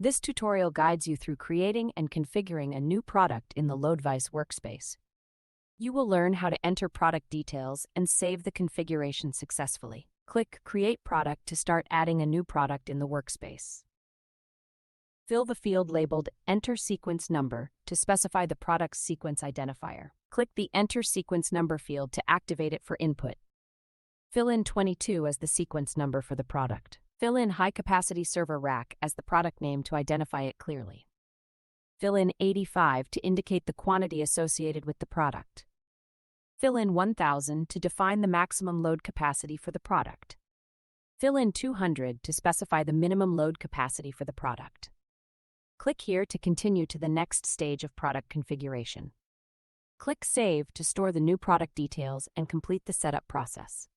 This tutorial guides you through creating and configuring a new product in the Loadvis workspace. You will learn how to enter product details and save the configuration successfully. Click Create Product to start adding a new product in the workspace. Fill the field labeled Enter Sequence Number to specify the product's sequence identifier. Click the Enter Sequence Number field to activate it for input. Fill in 22 as the sequence number for the product. Fill in High Capacity Server Rack as the product name to identify it clearly. Fill in 85 to indicate the quantity associated with the product. Fill in 1000 to define the maximum load capacity for the product. Fill in 200 to specify the minimum load capacity for the product. Click here to continue to the next stage of product configuration. Click Save to store the new product details and complete the setup process.